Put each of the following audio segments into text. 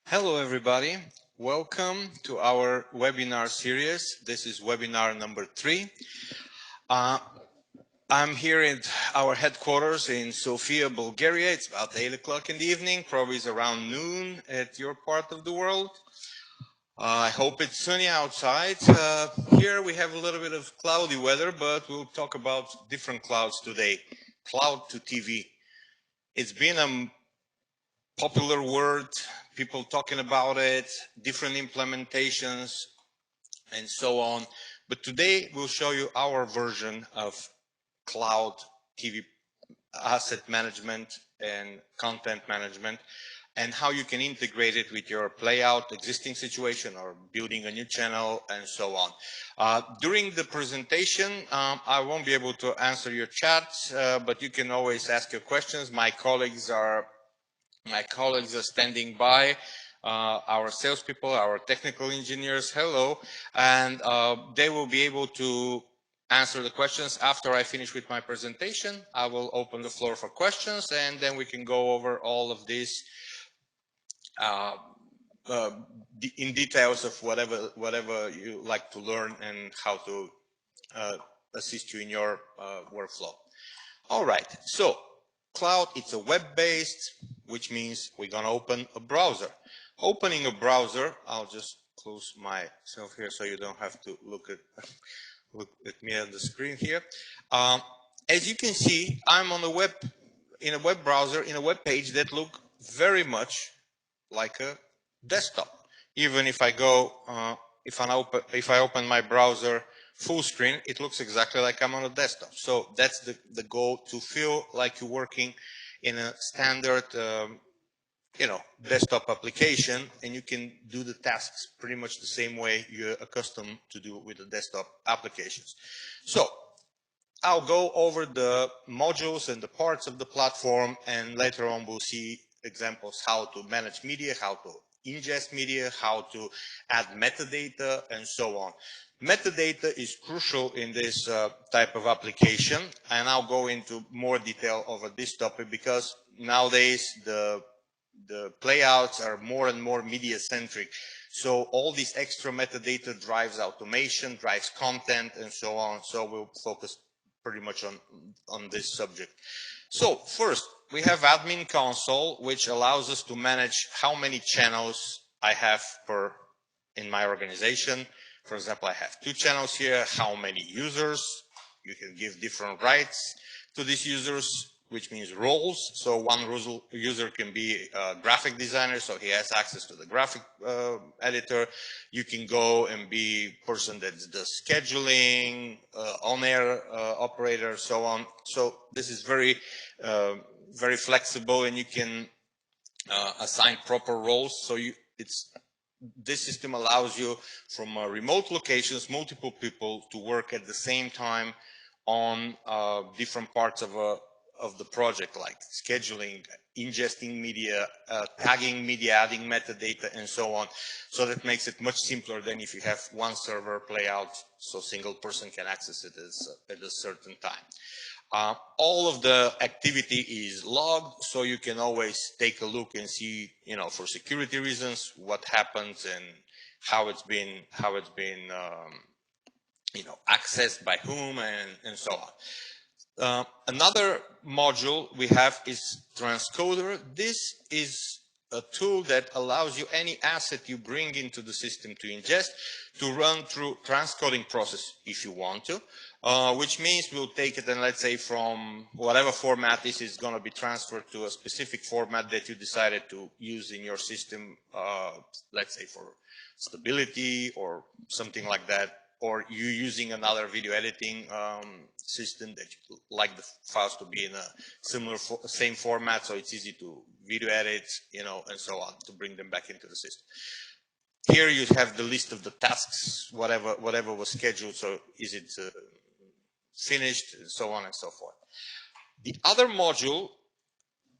Hello everybody, welcome to our webinar series. This is webinar number 3. I'm here at our headquarters in Sofia, Bulgaria. It's about 8 o'clock in the evening, probably it's around noon at your part of the world. I hope it's sunny outside. Here we have a little bit of cloudy weather, but we'll talk about different clouds today. Cloud2TV. It's been a popular word, people talking about it, different implementations, and so on. But today we'll show you our version of cloud TV asset management and content management, and how you can integrate it with your playout existing situation or building a new channel and so on. During the presentation, I won't be able to answer your chats, but you can always ask your questions. My colleagues are standing by, our salespeople, our technical engineers, hello, and they will be able to answer the questions after I finish with my presentation. I will open the floor for questions, and then we can go over all of this in details of whatever you like to learn and how to assist you in your workflow. All right, so cloud, it's a web-based, which means we're going to open a browser. Opening a browser, I'll just close myself here so you don't have to look at me on the screen here. As you can see, I'm on in a web browser, in a web page that look very much like a desktop. Even if I go, if I open my browser full screen, it looks exactly like I'm on a desktop. So that's the goal, to feel like you're working in a standard, desktop application, and you can do the tasks pretty much the same way you're accustomed to do with the desktop applications. So I'll go over the modules and the parts of the platform, and later on we'll see examples how to manage media, how to ingest media, how to add metadata, and so on. Metadata is crucial in this type of application, and I'll go into more detail over this topic because nowadays the playouts are more and more media centric. So all this extra metadata drives automation, drives content, and so on. So we'll focus pretty much on this subject. So first, we have admin console, which allows us to manage how many channels I have in my organization. For example, I have 2 channels here, how many users. You can give different rights to these users, which means roles. So one user can be a graphic designer, so he has access to the graphic editor. You can go and be person that does scheduling, on-air operator, so on. So this is very flexible, and you can assign proper roles. So this system allows you from remote locations, multiple people to work at the same time on different parts of the project, like scheduling, ingesting media, tagging media, adding metadata, and so on. So that makes it much simpler than if you have one server playout, so single person can access it at a certain time. All of the activity is logged, so you can always take a look and see, for security reasons, what happens and how it's been accessed by whom, and so on. Another module we have is Transcoder. This is a tool that allows you any asset you bring into the system to ingest to run through transcoding process if you want to, which means we'll take it and, let's say, from whatever format this is going to be transferred to a specific format that you decided to use in your system, let's say for stability or something like that, or you using another video editing system that you like the files to be in a same format, so it's easy to video edit, and so on, to bring them back into the system. Here you have the list of the tasks, whatever was scheduled, so is it finished, and so on and so forth. The other module,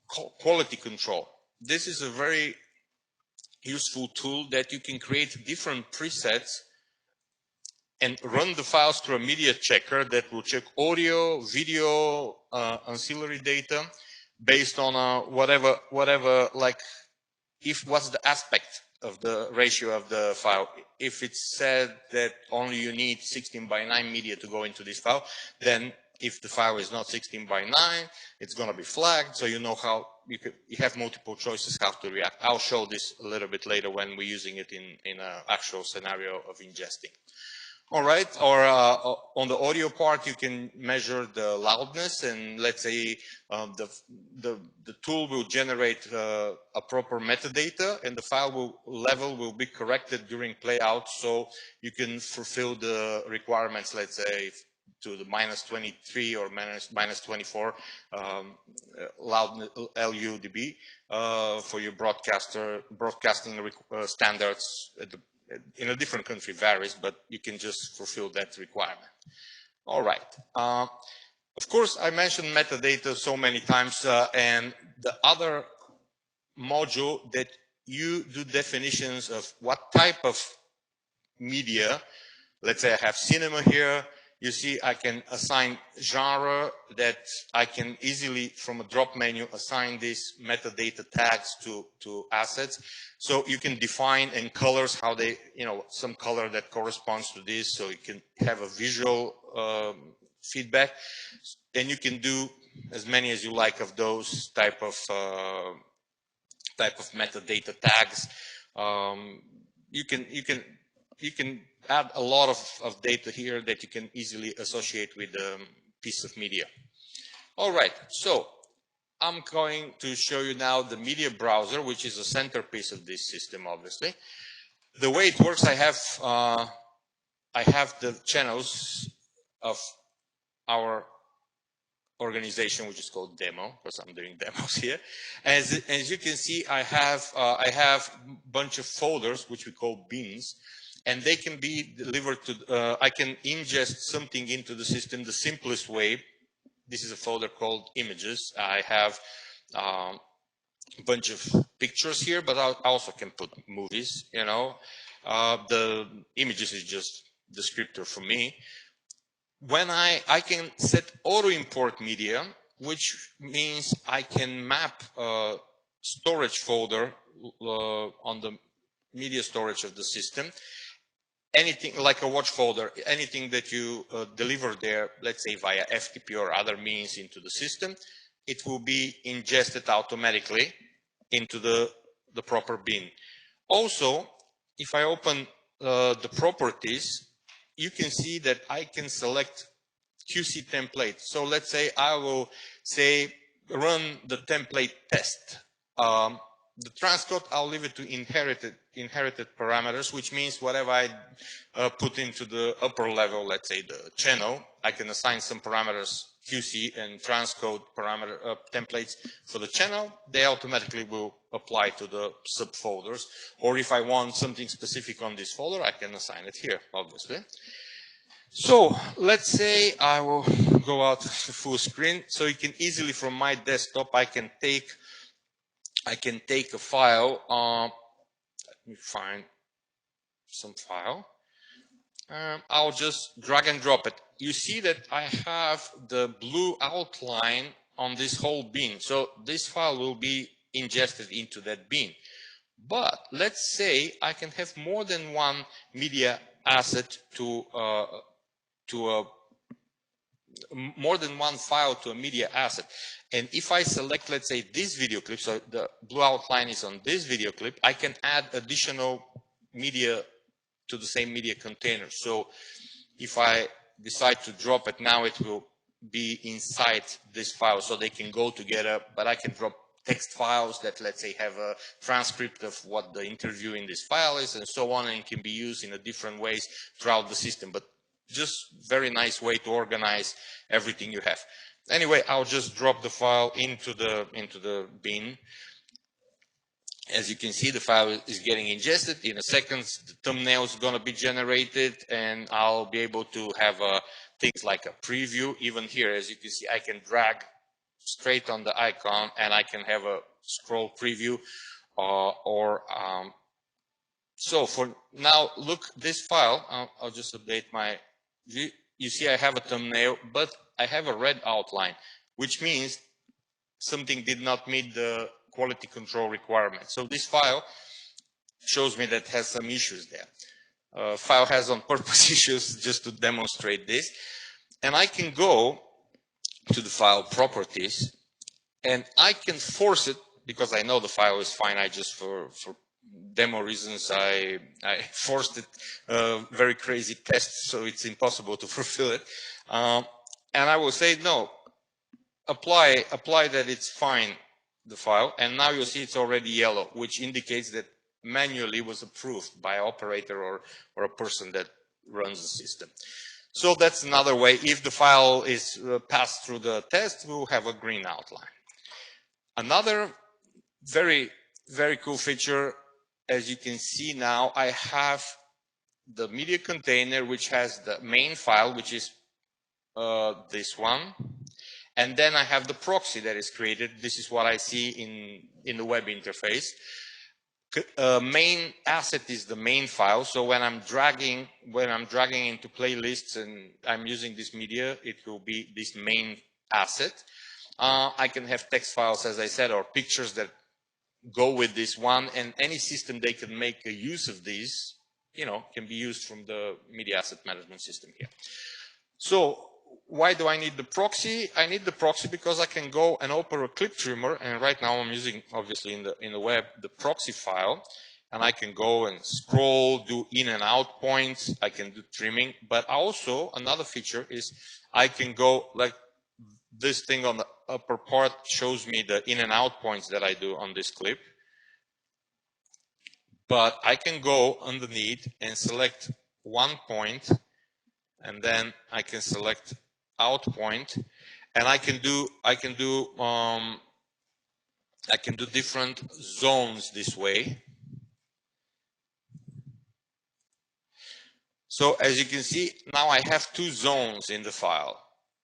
called quality control. This is a very useful tool that you can create different presets and run the files through a media checker that will check audio, video, ancillary data based on whatever like if what's the aspect of the ratio of the file. If it's said that only you need 16:9 media to go into this file, then if the file is not 16:9, it's going to be flagged. So you know how you have multiple choices how to react. I'll show this a little bit later when we're using it in an actual scenario of ingesting. All right, or on the audio part, you can measure the loudness, and let's say the tool will generate a proper metadata, and the file level will be corrected during playout, so you can fulfill the requirements, let's say, to the -23 or -24 loud LUDB for your broadcasting standards. In a different country varies, but you can just fulfill that requirement. All right. Of course, I mentioned metadata so many times, and the other module that you do definitions of what type of media. Let's say I have cinema here. You see, I can assign genre that I can easily, from a drop menu, assign these metadata tags to assets. So you can define in colors how they, some color that corresponds to this, so you can have a visual feedback. And you can do as many as you like of those type of metadata tags. You can add a lot of data here that you can easily associate with a piece of media. All right, so I'm going to show you now the media browser, which is a centerpiece of this system, obviously. The way it works, I have the channels of our organization, which is called demo, because I'm doing demos here. As you can see, I have a bunch of folders, which we call bins, and they can be delivered to, I can ingest something into the system the simplest way. This is a folder called images. I have a bunch of pictures here, but I also can put movies, the images is just descriptor for me. When I can set auto import media, which means I can map a storage folder on the media storage of the system. Anything like a watch folder, anything that you deliver there, let's say via FTP or other means into the system, it will be ingested automatically into the proper bin. Also, if I open the properties, you can see that I can select QC template. So let's say I will say run the template test. The transcode, I'll leave it to inherited parameters, which means whatever I put into the upper level, let's say the channel, I can assign some parameters, QC and transcode parameter templates for the channel. They automatically will apply to the subfolders. Or if I want something specific on this folder, I can assign it here, obviously. So let's say I will go out to full screen. So you can easily, from my desktop, I can take a file. Let me find some file. I'll just drag and drop it. You see that I have the blue outline on this whole bin. So this file will be ingested into that bin. But let's say I can have more than one media asset more than one file to a media asset. And if I select, let's say, this video clip, so the blue outline is on this video clip, I can add additional media to the same media container. So if I decide to drop it now, it will be inside this file, so they can go together, but I can drop text files that, let's say, have a transcript of what the interview in this file is and so on, and it can be used in a different ways throughout the system. But just very nice way to organize everything you have. Anyway, I'll just drop the file into the bin. As you can see, the file is getting ingested. In a second, the thumbnail is going to be generated, and I'll be able to have things like a preview. Even here, as you can see, I can drag straight on the icon, and I can have a scroll preview. So for now, look, this file, I'll just update my view. You see I have a thumbnail, but I have a red outline, which means something did not meet the quality control requirements. So this file shows me that has some issues there. File has on purpose issues just to demonstrate this. And I can go to the file properties and I can force it, because I know the file is fine. I just, for demo reasons, I forced it, very crazy tests, so it's impossible to fulfill it. And I will say, no, apply that it's fine, the file, and now you'll see it's already yellow, which indicates that manually was approved by an operator or a person that runs the system. So that's another way. If the file is passed through the test, we'll have a green outline. Another very, very cool feature, as you can see now, I have the media container, which has the main file, which is this one. And then I have the proxy that is created. This is what I see in the web interface. Main asset is the main file. So when I'm dragging into playlists and I'm using this media, it will be this main asset. I can have text files, as I said, or pictures that go with this one, and any system they can make a use of these, can be used from the media asset management system here. So why do I need the proxy? I need the proxy because I can go and open a clip trimmer, and right now I'm using, obviously in the web, the proxy file, and I can go and scroll, do in and out points, I can do trimming, but also another feature is I can go, like this thing on the upper part shows me the in and out points that I do on this clip, but I can go underneath and select one point, and then I can select out point, and I can do different zones this way. So as you can see, now I have two zones in the file.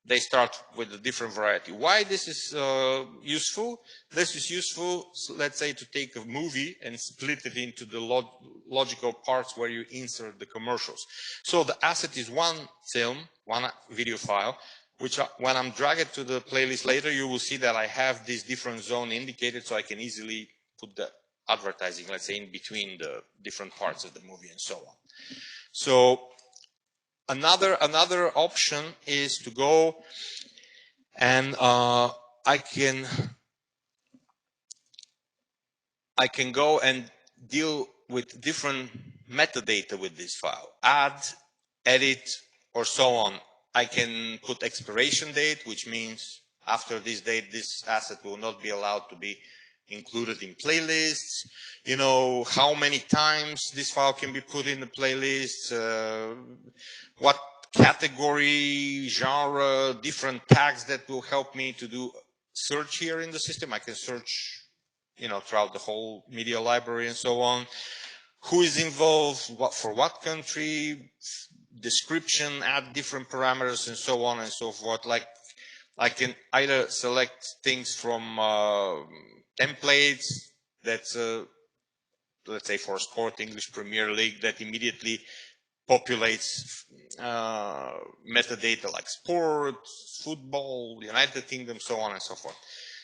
They start with a different variety. Why this is useful? This is useful, let's say, to take a movie and split it into the logical parts where you insert the commercials. So the asset is one film, one video file, which when I'm dragging it to the playlist later, you will see that I have this different zone indicated, so I can easily put the advertising, let's say, in between the different parts of the movie and so on. So another option is to go and I can go and deal with different metadata with this file, add, edit, or so on. I can put expiration date, which means after this date, this asset will not be allowed to be included in playlists. How many times this file can be put in the playlist, what category, genre, different tags that will help me to do search here in the system. I can search, throughout the whole media library and so on. Who is involved, for what country, description, add different parameters and so on and so forth. Like I can either select things from templates that's, let's say, for sport, English Premier League, that immediately populates metadata like sports, football, United Kingdom, so on and so forth.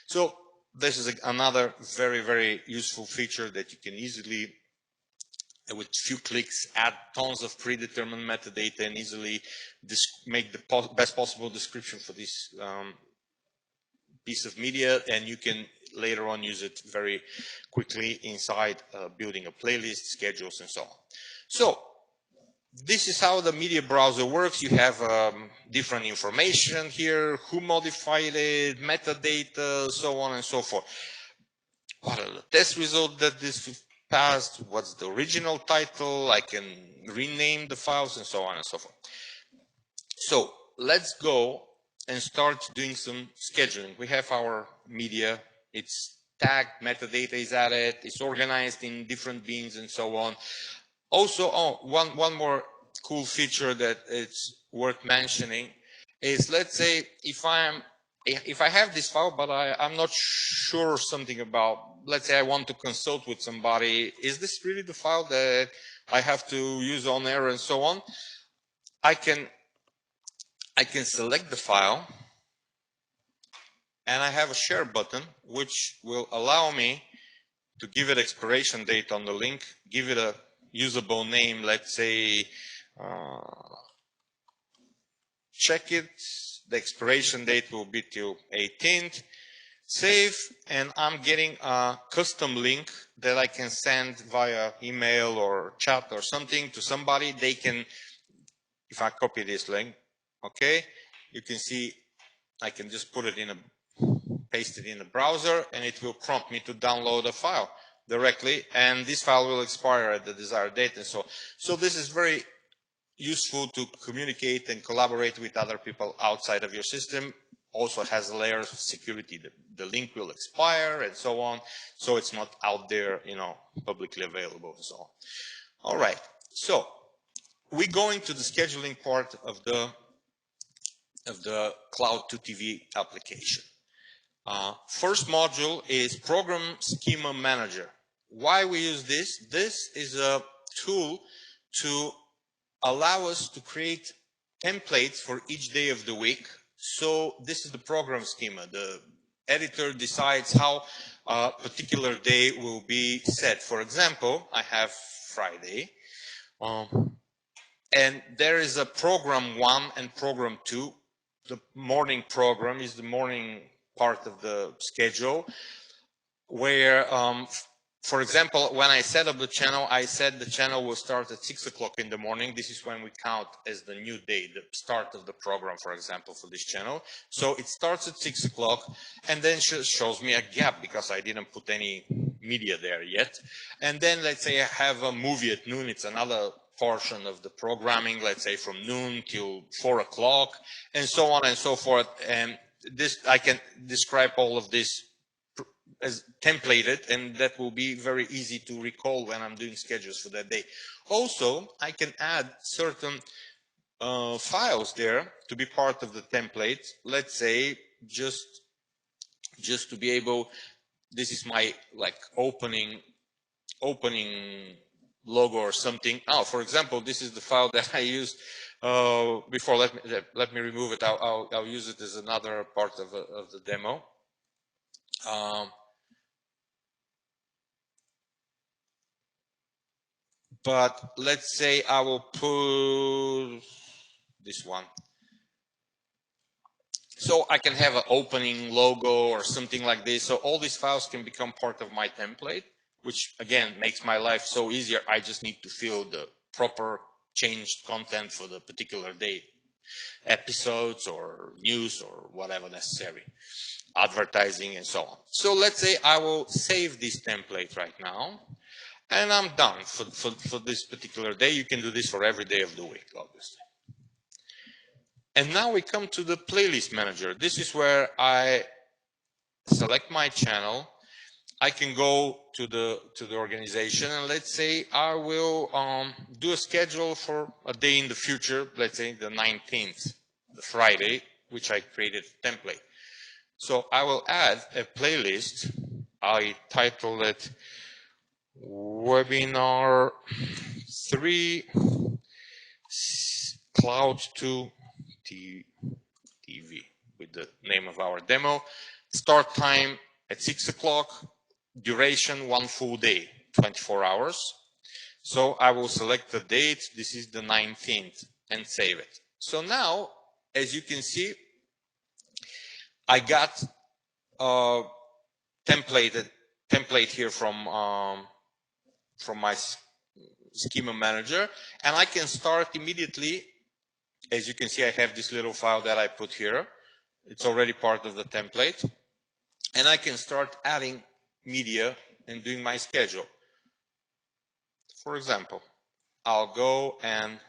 So this is another very, very useful feature that you can easily, with few clicks, add tons of predetermined metadata and easily make the best possible description for this piece of media, and you can later on use it very quickly inside building a playlist, schedules, and so on. So this is how the media browser works. You have different information here, who modified it, metadata, so on and so forth. What are the test results that this passed? What's the original title? I can rename the files and so on and so forth. So let's go and start doing some scheduling. We have our media. It's tagged, metadata is added, it's organized in different bins and so on. Also, one more cool feature that it's worth mentioning is, let's say, if I have this file, but I'm not sure something about, let's say I want to consult with somebody, is this really the file that I have to use on air and so on? I can select the file, and I have a share button, which will allow me to give it expiration date on the link, give it a usable name, let's say, check it, the expiration date will be till 18th, save, and I'm getting a custom link that I can send via email or chat or something to somebody. They can, if I copy this link, okay, you can see I can just put it in a, paste it in the browser, and it will prompt me to download a file directly, and this file will expire at the desired date. And so this is very useful to communicate and collaborate with other people outside of your system. Also has layers of security. The link will expire and so on, so it's not out there, you know, publicly available and so on. All right, so we're going to the scheduling part of the Cloud2TV application. First module is Program Schema Manager. Why we use this? This is a tool to allow us to create templates for each day of the week. So this is the program schema. The editor decides how a particular day will be set. For example, I have Friday, and there is a program 1 and program 2. The morning program is the morning part of the schedule, where for example, when I set up the channel, I said the channel will start at 6 o'clock in the morning. This is when we count as the new day, the start of the program, for example, for this channel. So it starts at 6 o'clock and then shows me a gap because I didn't put any media there yet. And then let's say I have a movie at noon. It's another portion of the programming, let's say from noon till 4 o'clock, and so on and so forth. And this, I can describe all of this as templated, and that will be very easy to recall when I'm doing schedules for that day. Also, I can add certain files there to be part of the template. Let's say just to be able, this is my like opening logo or something. Oh, for example, this is the file that I used before. Let me remove it. I'll use it as another part of the demo. But let's say I will put this one. So I can have an opening logo or something like this. So all these files can become part of my template, which again makes my life so easier. I just need to fill the proper changed content for the particular day, episodes or news or whatever necessary, advertising and so on. So let's say I will save this template right now. And I'm done for this particular day. You can do this for every day of the week, obviously. And now we come to the playlist manager. This is where I select my channel. I can go to the organization, and let's say I will do a schedule for a day in the future. Let's say the 19th, the Friday, which I created a template. So I will add a playlist. I title it Webinar 3 Cloud2TV with the name of our demo. Start time at 6 o'clock, duration 1 full day, 24 hours. So I will select the date. This is the 19th and save it. So now, as you can see, I got a template here from my schema manager, and I can start immediately. As you can see, I have this little file that I put here. It's already part of the template, and I can start adding media and doing my schedule. For example, I'll go and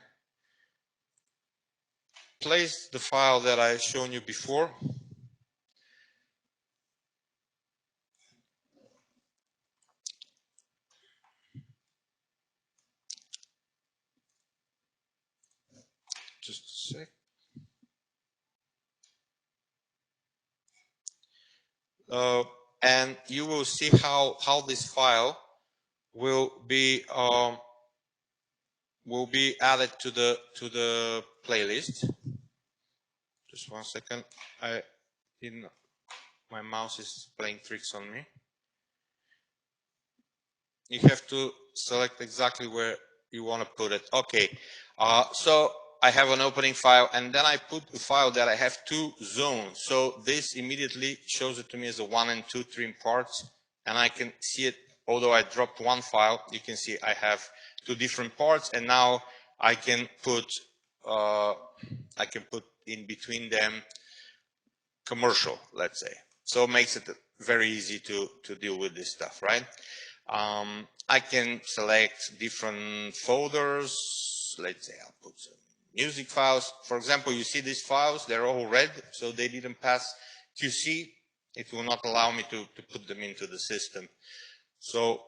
place the file that I've shown you before. Just a sec. And you will see how this file will be added to the playlist. Just 1 second. My mouse is playing tricks on me. You have to select exactly where you want to put it. Okay, so I have an opening file, and then I put a file that I have two zones. So this immediately shows it to me as a 1 and 2 trim parts, and I can see it. Although I dropped one file, you can see I have two different parts, and now I can put in between them commercial, let's say. So it makes it very easy to deal with this stuff, right? I can select different folders. Let's say I'll put some music files. For example, you see these files, they're all red, so they didn't pass QC. It will not allow me to put them into the system. So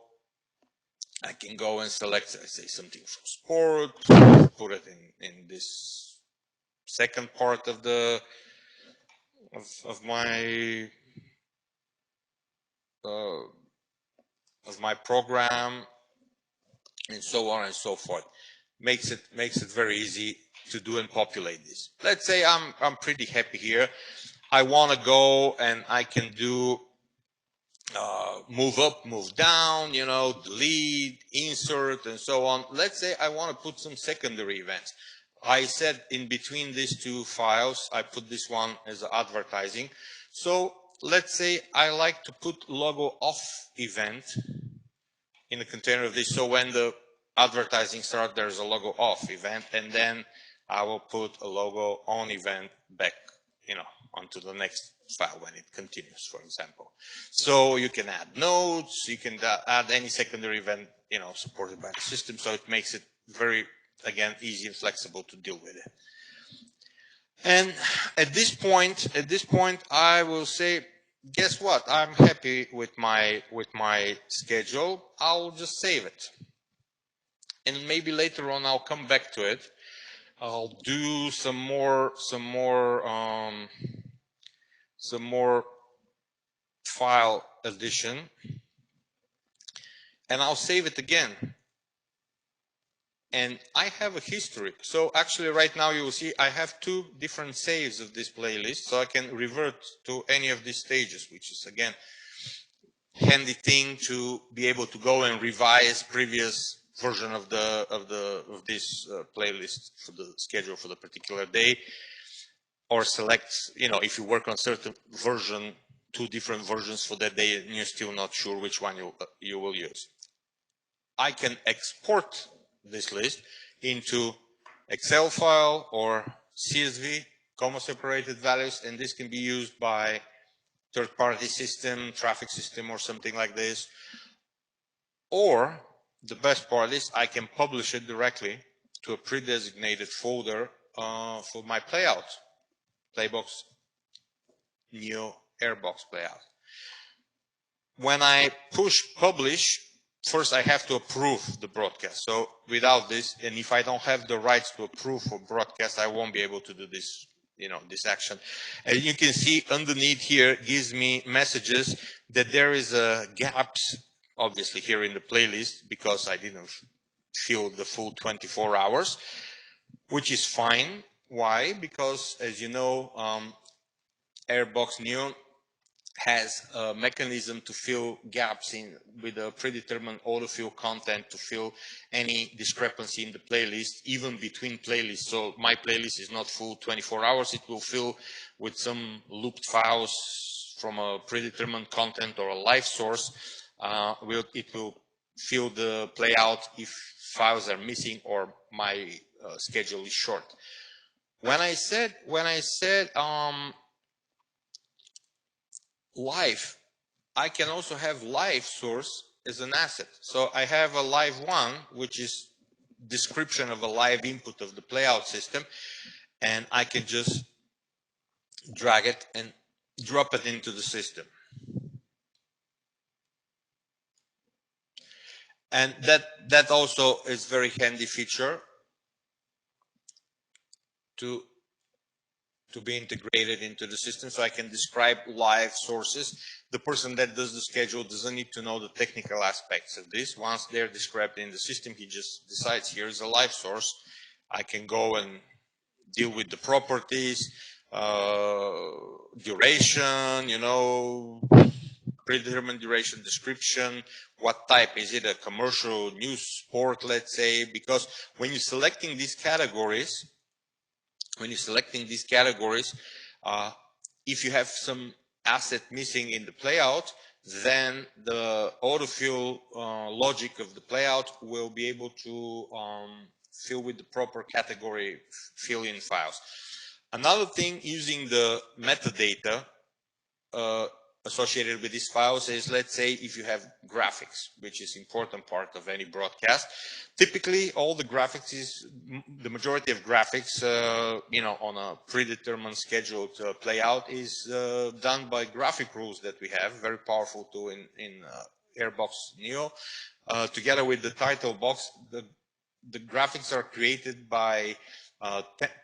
I can go and select, let's say, something from sport, put it in this second part of the of my program, and so on and so forth. Makes it very easy to do and populate this. Let's say I'm pretty happy here. I want to go and I can do move up, move down, you know, delete, insert, and so on. Let's say I want to put some secondary events. I said in between these two files, I put this one as advertising. So let's say I like to put logo off event in the container of this. So when the advertising starts, there's a logo off event, and then I will put a logo on event back, you know, onto the next file when it continues, for example. So you can add nodes, you can add any secondary event, you know, supported by the system. So it makes it very, again, easy and flexible to deal with it. And at this point, I will say, guess what? I'm happy with my schedule. I'll just save it, and maybe later on I'll come back to it. I'll do some more file addition, and I'll save it again. And I have a history. So actually right now you will see I have two different saves of this playlist, so I can revert to any of these stages, which is again handy thing to be able to go and revise previous version of this playlist for the schedule for the particular day, or select, you know, if you work on certain version, two different versions for that day and you're still not sure which one you will use. I can export this list into Excel file or CSV, comma separated values, and this can be used by third-party system, traffic system, or something like this. Or the best part is I can publish it directly to a pre-designated folder for my playout, PlayBox new Airbox playout. When I push publish, first I have to approve the broadcast. So without this, and if I don't have the rights to approve for broadcast, I won't be able to do this, you know, this action. And you can see underneath here gives me messages that there is a gaps, obviously here in the playlist, because I didn't fill the full 24 hours, which is fine. Why? Because as you know, Airbox New has a mechanism to fill gaps in with a predetermined autofill content to fill any discrepancy in the playlist, even between playlists. So my playlist is not full 24 hours. It will fill with some looped files from a predetermined content or a live source. It will fill the playout if files are missing or my schedule is short. When I said live, I can also have live source as an asset. So I have a live one, which is description of a live input of the playout system, and I can just drag it and drop it into the system. And that also is very handy feature to be integrated into the system, so I can describe live sources. The person that does the schedule doesn't need to know the technical aspects of this. Once they're described in the system, he just decides here's a live source. I can go and deal with the properties. duration, you know, predetermined duration, description, what type, is it a commercial, news, sport, let's say, because when you're selecting these categories, uh, if you have some asset missing in the playout, then the autofill logic of the playout will be able to fill with the proper category fill-in files. Another thing, using the metadata associated with these files is, let's say, if you have graphics, which is important part of any broadcast. Typically, all the graphics the majority of graphics, you know, on a predetermined scheduled playout is done by graphic rules that we have, very powerful tool in Airbox Neo. Together with the title box, the graphics are created by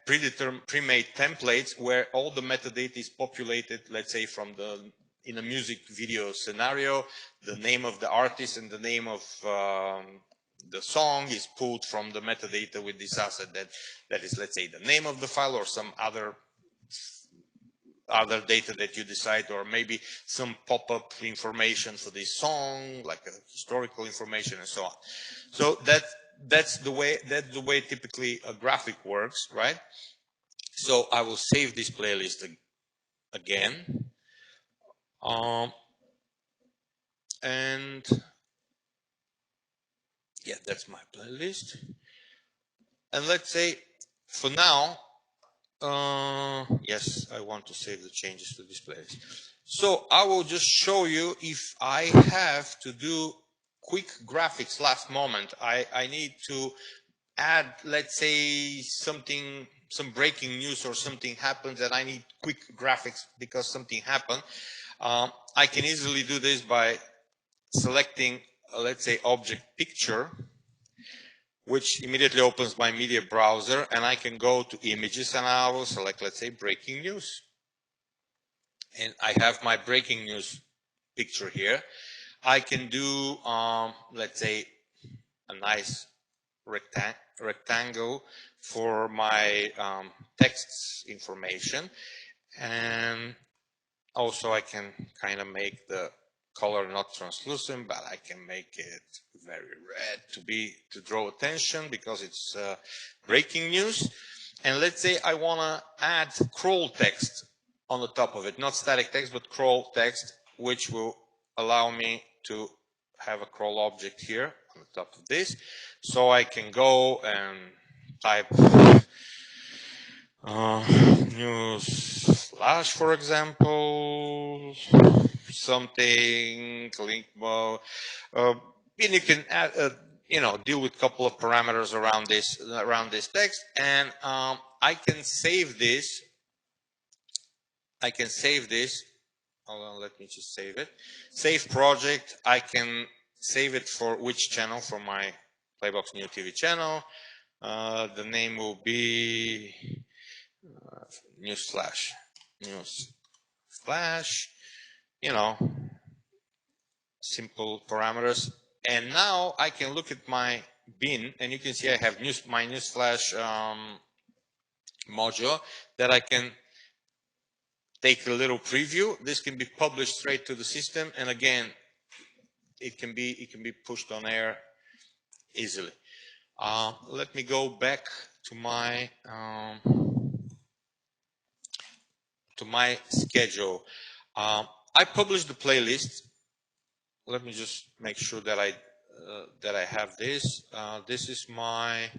pre-made templates where all the metadata is populated, let's say, from in a music video scenario, the name of the artist and the name of the song is pulled from the metadata with this asset that is, let's say, the name of the file or some other data that you decide, or maybe some pop-up information for this song, like historical information and so on. So that's the way typically a graphic works, right? So I will save this playlist again. And yeah, that's my playlist. And let's say for now, yes, I want to save the changes to this playlist. So I will just show you, if I have to do quick graphics last moment, I need to add, let's say, something, some breaking news or something happens that I need quick graphics because something happened. I can easily do this by selecting, let's say, object picture, which immediately opens my media browser, and I can go to images and I will select, let's say, breaking news. And I have my breaking news picture here. I can do, let's say, a nice rectangle for my text information. And also I can kind of make the color not translucent, but I can make it very red to draw attention because it's breaking news. And let's say I want to add crawl text on the top of it, not static text, but crawl text, which will allow me to have a crawl object here on the top of this. So I can go and type news flash, for example, something link mode, and you can add, you know, deal with a couple of parameters around this text, and I can save this. Hold on, let me just save it. Save project. I can save it for which channel? For my PlayBox New TV channel. The name will be news flash, you know, simple parameters. And now I can look at my bin, and you can see I have my news flash module that I can take a little preview. This can be published straight to the system, and again, it can be pushed on air easily. Let me go back to my schedule. I published the playlist. Let me just make sure that I have this. This is my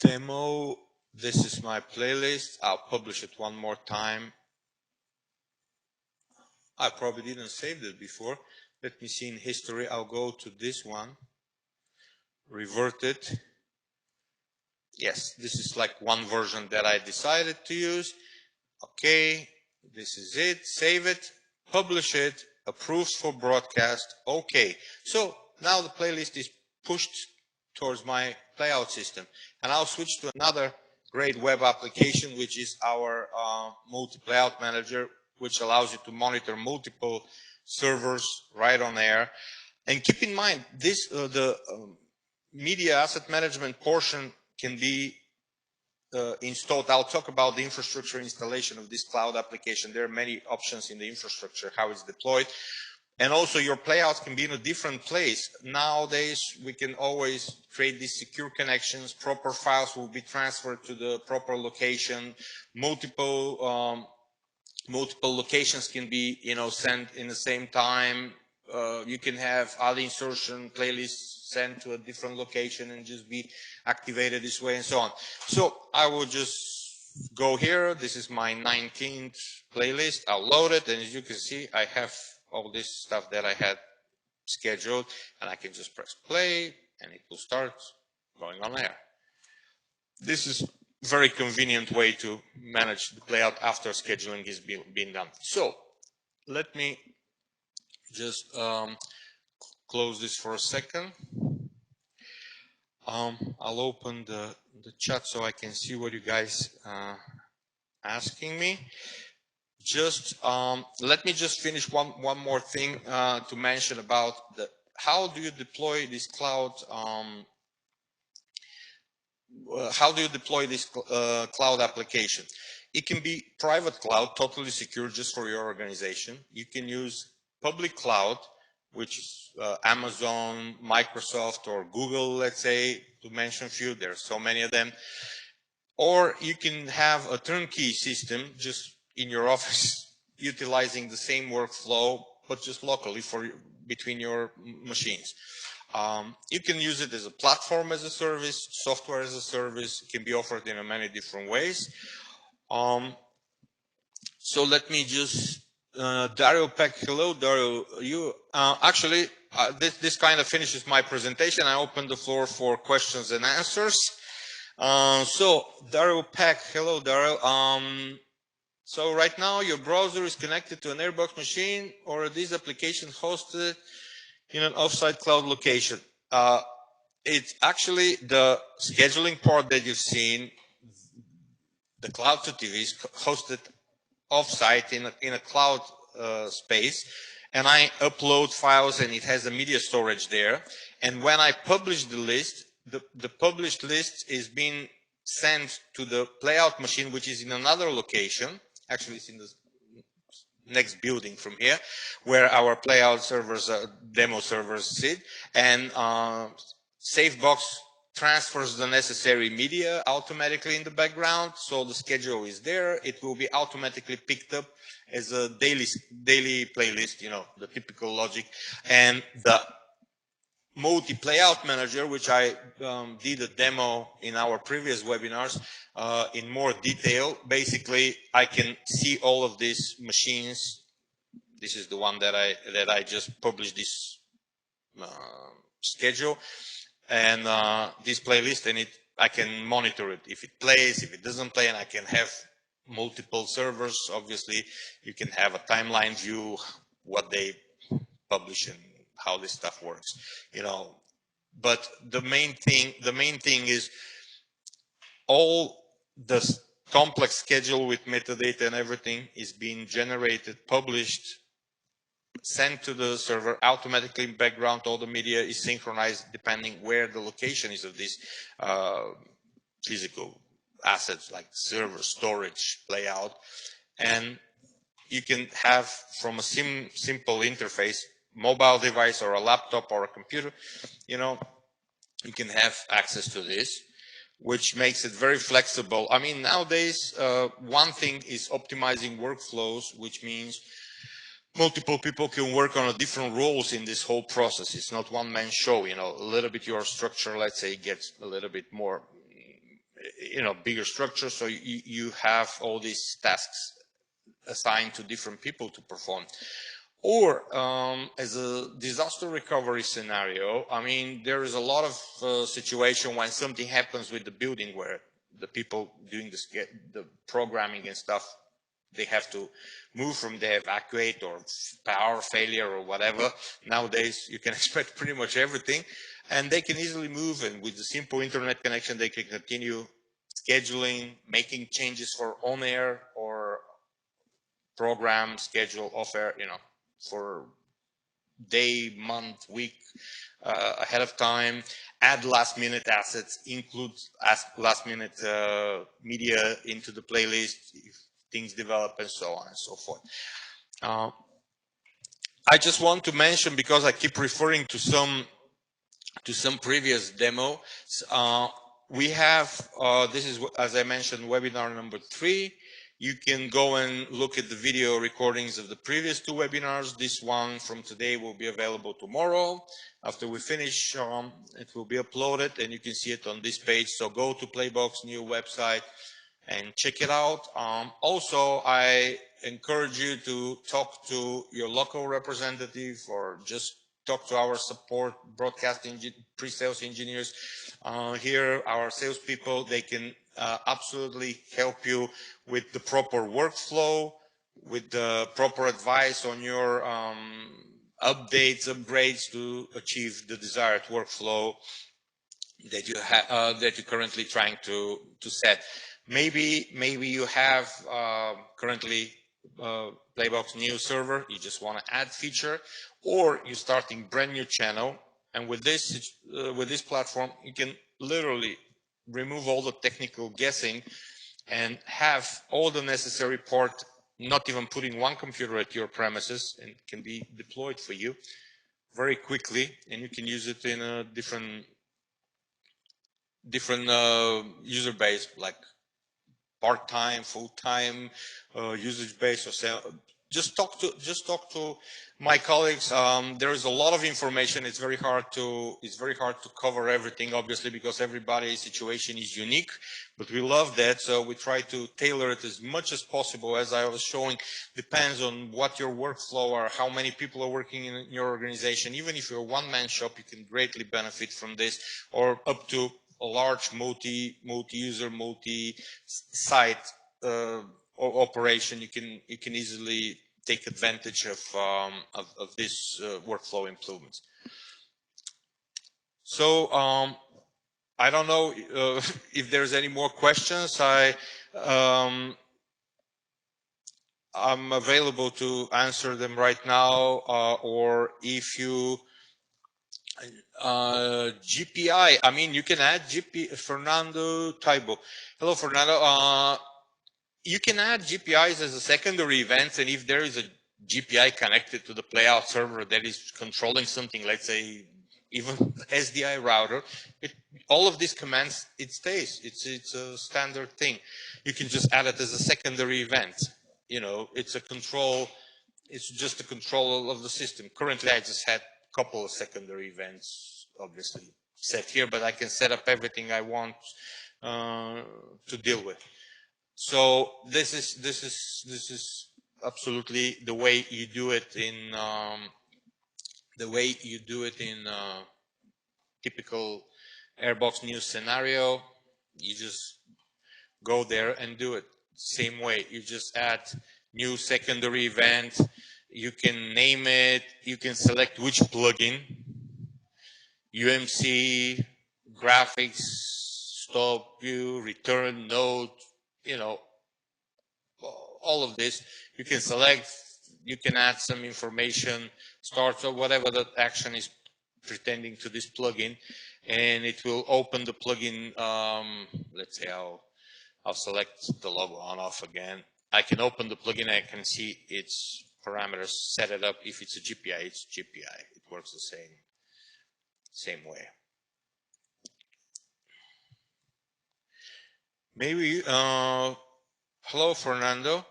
demo. This is my playlist. I'll publish it one more time. I probably didn't save it before. Let me see in history. I'll go to this one, revert it. Yes, this is like one version that I decided to use. Okay, this is it. Save it, publish it, approved for broadcast. Okay, so now the playlist is pushed towards my playout system, and I'll switch to another great web application, which is our multi-playout manager, which allows you to monitor multiple servers right on air. And keep in mind, this the media asset management portion can be installed. I'll talk about the infrastructure installation of this cloud application. There are many options in the infrastructure, how it's deployed. And also your playouts can be in a different place. Nowadays, we can always create these secure connections. Proper files will be transferred to the proper location. Multiple locations can be, sent in the same time. You can have other insertion playlists sent to a different location and just be activated this way and so on. So I will just go here. This is my 19th playlist. I'll load it. And as you can see, I have all this stuff that I had scheduled, and I can just press play and it will start going on air. This is a very convenient way to manage the playout after scheduling is being done. So let me just close this for a second. I'll open the chat so I can see what you guys asking me. Just let me just finish one more thing to mention about how do you deploy this cloud. How do you deploy this cloud application? It can be private cloud, totally secure, just for your organization. You can use public cloud, which is Amazon, Microsoft, or Google, let's say, to mention a few. There are so many of them. Or you can have a turnkey system just in your office, utilizing the same workflow, but just locally between your machines. You can use it as a platform as a service, software as a service. It can be offered in many different ways. So let me just, Dario Peck, hello Dario. You actually, this kind of finishes my presentation. I open the floor for questions and answers. So Dario Peck, hello Dario. So right now your browser is connected to an Airbox machine, or are these applications hosted in an offsite cloud location? It's actually the scheduling part that you've seen. The Cloud2TV is hosted offsite in a cloud space, and I upload files and it has a media storage there. And when I publish the list, the published list is being sent to the playout machine, which is in another location. Actually, it's in the next building from here, where our playout servers, demo servers sit, and SafeBox transfers the necessary media automatically in the background, so the schedule is there. It will be automatically picked up as a daily playlist, the typical logic. And the multi-playout manager, which I did a demo in our previous webinars in more detail. Basically, I can see all of these machines. This is the one that I just published this schedule and this playlist, and I can monitor it if it plays, if it doesn't play, and I can have multiple servers. Obviously, you can have a timeline view, what they publish and how this stuff works, But the main thing is all the complex schedule with metadata and everything is being generated, published, sent to the server automatically in background. All the media is synchronized depending where the location is of these physical assets like server, storage, layout. And you can have from a simple interface, mobile device or a laptop or a computer, you can have access to this, which makes it very flexible. I mean, nowadays, one thing is optimizing workflows, which means multiple people can work on different roles in this whole process. It's not one man show, a little bit your structure, let's say, gets a little bit more, bigger structure. So you have all these tasks assigned to different people to perform. Or as a disaster recovery scenario, I mean, there is a lot of situation when something happens with the building where the people doing the programming and stuff, they have to move from there, evacuate, or power failure or whatever. Nowadays, you can expect pretty much everything, and they can easily move, and with the simple internet connection, they can continue scheduling, making changes for on-air or program schedule off-air, for day, month, week ahead of time, add last minute assets, include last minute media into the playlist if things develop, and so on and so forth. I just want to mention, because I keep referring to some previous demo, we have, this is, as I mentioned, webinar number 3. You can go and look at the video recordings of the previous 2 webinars. This one from today will be available tomorrow. After we finish, it will be uploaded, and you can see it on this page. So go to PlayBox new website and check it out. Also, I encourage you to talk to your local representative, or just talk to our support broadcast pre-sales engineers here, our salespeople. They can absolutely help you with the proper workflow, with the proper advice on your updates, upgrades to achieve the desired workflow that you're currently trying to set. Maybe you have currently PlayBox new server, you just want to add feature, or you're starting brand new channel, and with this platform you can literally remove all the technical guessing and have all the necessary part, not even putting one computer at your premises, and it can be deployed for you very quickly, and you can use it in a different user base, like part-time, full-time, usage base, or just talk to my colleagues. There is a lot of information. It's very hard to cover everything, obviously, because everybody's situation is unique, but we love that, so we try to tailor it as much as possible. As I was showing, depends on what your workflow are, how many people are working in your organization. Even if you're a one-man shop, you can greatly benefit from this, or up to a large multi-user, multi-site operation. You can easily take advantage of this workflow improvements. So I don't know if there's any more questions. I'm available to answer them right now, or if you GPI, I mean, you can add Fernando Taibo. Hello, Fernando. You can add GPIs as a secondary event, and if there is a GPI connected to the playout server that is controlling something, let's say even SDI router, all of these commands, it stays. It's a standard thing. You can just add it as a secondary event. You know, it's a control. It's just a control of the system. Currently, I just had a couple of secondary events, obviously set here, but I can set up everything I want to deal with. So this is absolutely the way you do it in typical Airbox news scenario. You just go there and do it same way. You just add new secondary event. You can name it. You can select which plugin, UMC, graphics, stop view, return node, you know, all of this. You can select, you can add some information, start, or whatever that action is pretending to this plugin, and it will open the plugin. Let's say I'll select the logo on off again. I can open the plugin, I can see its parameters, set it up. If it's a GPI, it's GPI. It works the same way. Maybe, hello, Fernando.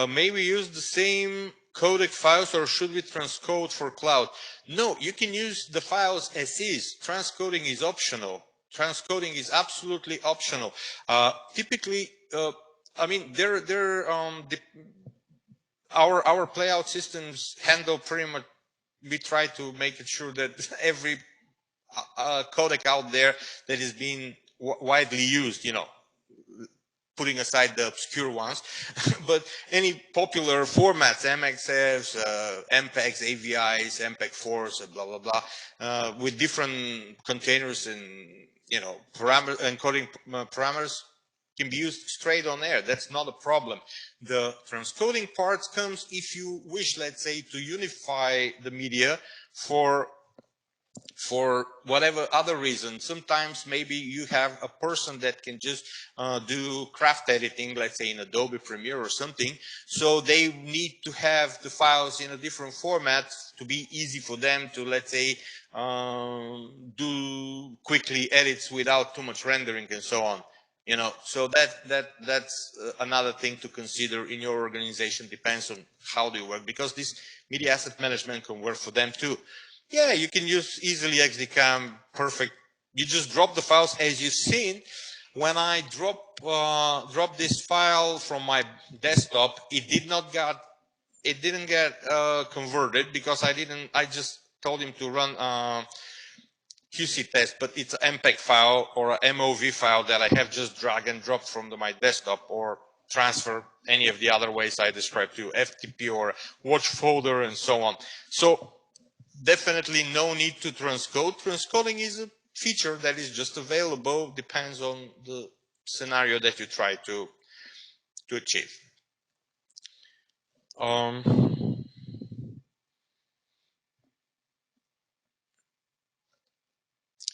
May we use the same codec files, or should we transcode for cloud? No, you can use the files as is. Transcoding is optional. Transcoding is absolutely optional. Typically, I mean, our playout systems handle pretty much. We try to make it sure that every codec out there that is being widely used, you know, putting aside the obscure ones, but any popular formats, MXFs, MPEGs, AVIs, MPEG-4s, blah, blah, blah, with different containers and, you know, encoding parameters, can be used straight on air. That's not a problem. The transcoding part comes if you wish, let's say, to unify the media for whatever other reason. Sometimes maybe you have a person that can just do craft editing, let's say in Adobe Premiere or something. So they need to have the files in a different format to be easy for them to, let's say, do quickly edits without too much rendering and so on. You know, so that's another thing to consider in your organization. Depends on how they work, because this media asset management can work for them too. Yeah, you can use easily XDCAM, perfect. You just drop the files as you've seen. When I drop this file from my desktop, it didn't get converted because I just told him to run QC test, but it's an MPEG file or a MOV file that I have just drag and drop from my desktop, or transfer any of the other ways I described to FTP or watch folder and so on. So definitely no need to transcode. Transcoding is a feature that is just available, depends on the scenario that you try to achieve.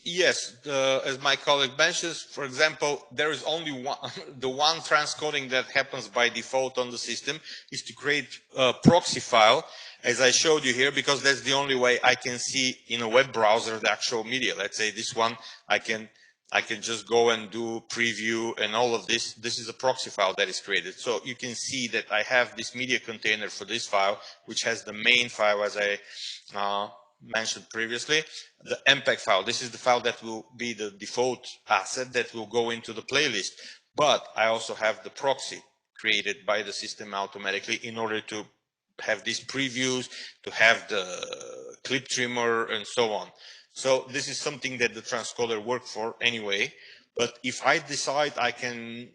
Yes, as my colleague mentions, for example, there is only one, the one transcoding that happens by default on the system is to create a proxy file, as I showed you here, because that's the only way I can see in a web browser the actual media. Let's say this one, I can just go and do preview and all of this. This is a proxy file that is created. So you can see that I have this media container for this file, which has the main file, as I mentioned previously, the MPEG file. This is the file that will be the default asset that will go into the playlist. But I also have the proxy created by the system automatically in order to have these previews, to have the clip trimmer and so on. So this is something that the transcoder works for anyway. But if I decide, I can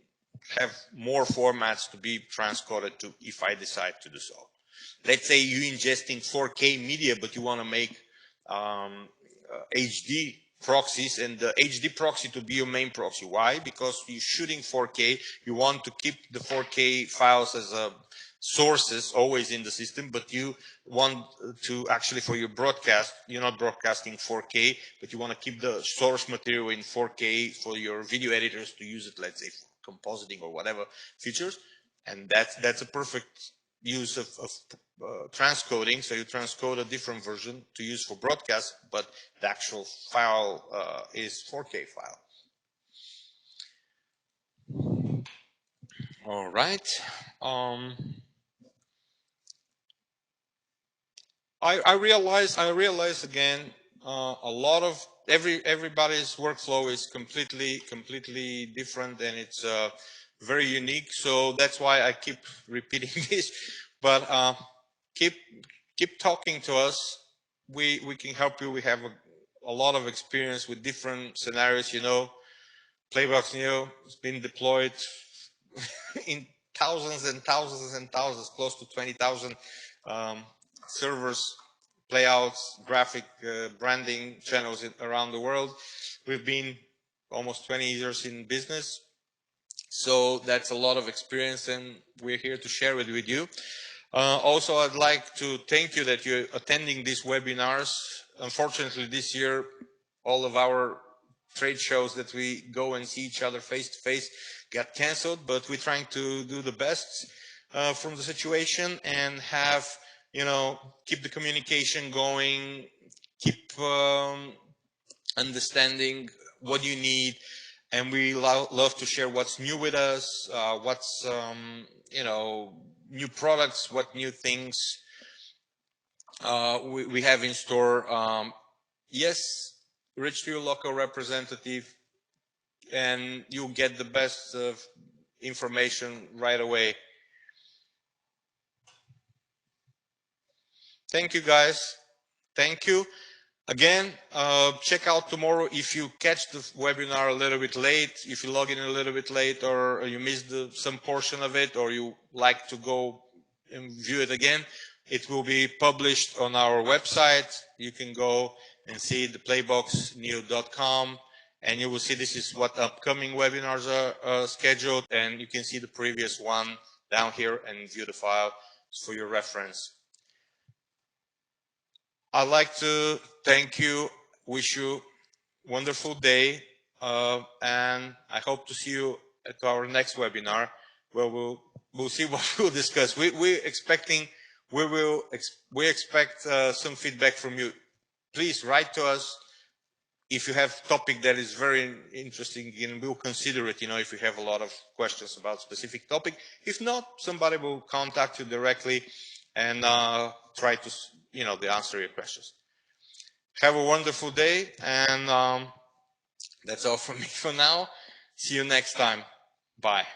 have more formats to be transcoded to if I decide to do so. Let's say you're ingesting 4K media, but you want to make HD proxies, and the HD proxy to be your main proxy. Why? Because you're shooting 4K. You want to keep the 4K files as sources always in the system, but you want to actually, for your broadcast, you're not broadcasting 4K, but you want to keep the source material in 4K for your video editors to use it, let's say, for compositing or whatever features. And that's a perfect use of transcoding. So you transcode a different version to use for broadcast, but the actual file is 4K file. All right. I realize again, a lot of everybody's workflow is completely different, and it's very unique. So that's why I keep repeating this. But keep talking to us. We can help you. We have a lot of experience with different scenarios. You know, PlayBox Neo has been deployed in thousands and thousands and thousands, close to 20,000 servers, playouts, graphic branding channels around the world. We've been almost 20 years in business, so that's a lot of experience, and we're here to share it with you. Also, I'd like to thank you that you're attending these webinars. Unfortunately, this year, all of our trade shows that we go and see each other face to face got canceled, but we're trying to do the best from the situation and have, you know, keep the communication going, keep understanding what you need, and we love to share what's new with us, what's you know, new products, what new things we have in store. Yes, reach to your local representative and you'll get the best information right away. Thank you, guys. Thank you. Again, check out tomorrow if you catch the webinar a little bit late, if you log in a little bit late, or you missed some portion of it, or you like to go and view it again. It will be published on our website. You can go and see the playboxneo.com, And you will see this is what upcoming webinars are scheduled, and you can see the previous one down here and view the file for your reference. I'd like to thank you, wish you a wonderful day, and I hope to see you at our next webinar, where we'll see what we'll discuss. We expect some feedback from you. Please write to us if you have a topic that is very interesting, and we'll consider it, if you have a lot of questions about specific topic. If not, somebody will contact you directly and try to, answer your questions. Have a wonderful day, and that's all from me for now. See you next time. Bye.